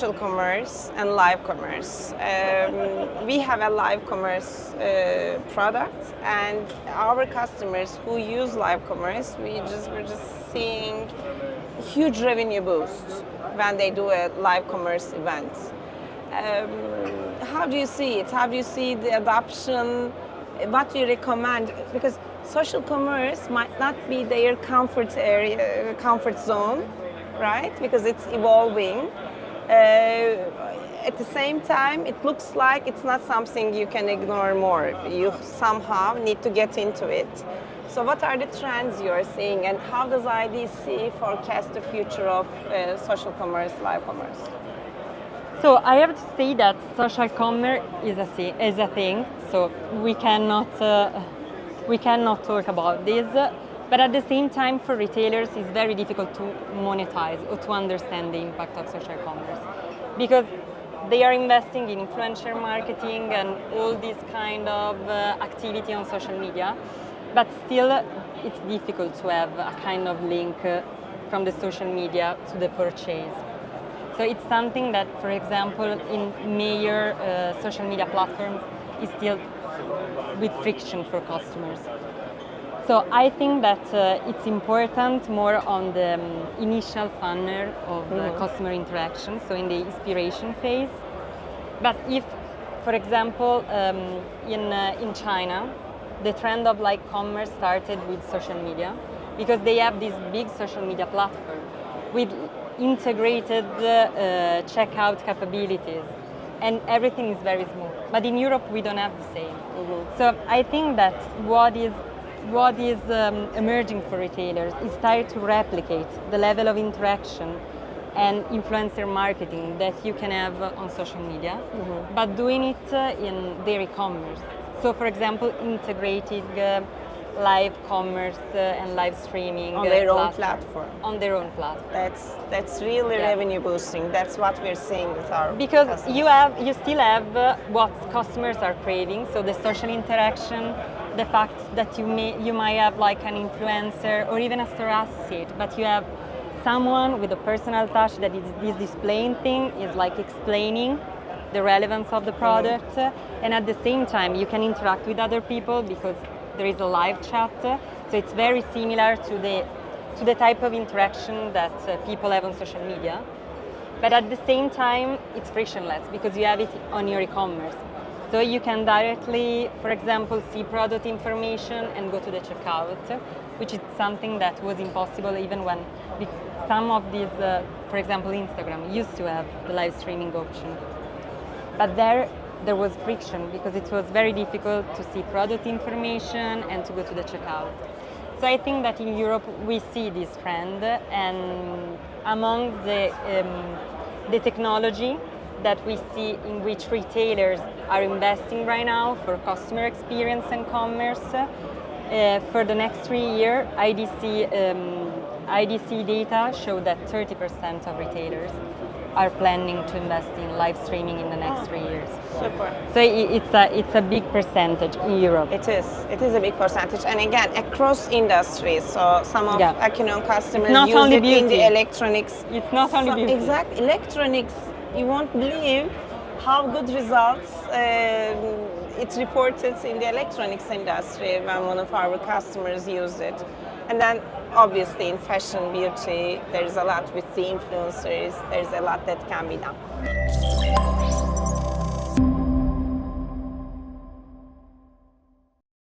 social commerce and live commerce. We have a live commerce product, and our customers who use live commerce, we're just seeing huge revenue boost when they do a live commerce event. How do you see it? How do you see the adoption? What do you recommend? Because social commerce might not be their comfort area, comfort zone, right? Because it's evolving. At the same time, it looks like it's not something you can ignore more. You somehow need to get into it. So what are the trends you're seeing, and how does IDC forecast the future of social commerce, live commerce? So I have to say that social commerce is a thing. So we cannot talk about this. But at the same time, for retailers, it's very difficult to monetize or to understand the impact of social commerce, because they are investing in influencer marketing and all this kind of activity on social media. But still, it's difficult to have a kind of link from the social media to the purchase. So it's something that, for example, in major social media platforms is still with friction for customers. So I think that it's important more on the initial funnel of customer interaction, so in the inspiration phase. But if, for example, in China, the trend of like commerce started with social media, because they have this big social media platform with integrated checkout capabilities, and everything is very smooth. But in Europe, we don't have the same. So I think that what is emerging for retailers is trying to replicate the level of interaction and influencer marketing that you can have on social media, but doing it in their e-commerce. So, for example, integrating live commerce and live streaming on their own platform. On their own platform. That's really revenue boosting. That's what we're seeing with our because customers. you still have what customers are craving. So the social interaction, the fact that you might have like an influencer or even a store associate, but you have someone with a personal touch that is this displaying thing is like explaining the relevance of the product, and at the same time you can interact with other people because there is a live chat. So it's very similar to the type of interaction that people have on social media, but at the same time it's frictionless because you have it on your e-commerce. So you can directly, for example, see product information and go to the checkout, which is something that was impossible even when some of these, for example, Instagram used to have the live streaming option. But there was friction because it was very difficult to see product information and to go to the checkout. So I think that in Europe we see this trend, and among the technology that we see in which retailers are investing right now for customer experience and commerce, for the next 3 years, IDC data show that 30% of retailers are planning to invest in live streaming in the next 3 years. Super. So it's a big percentage in Europe. It is a big percentage, and again across industries. So some of Akinon customers use it in the electronics. It's not only beauty. Exactly, electronics. You won't believe how good results it's reported in the electronics industry when one of our customers used it. And then obviously in fashion, beauty, there's a lot with the influencers, there's a lot that can be done.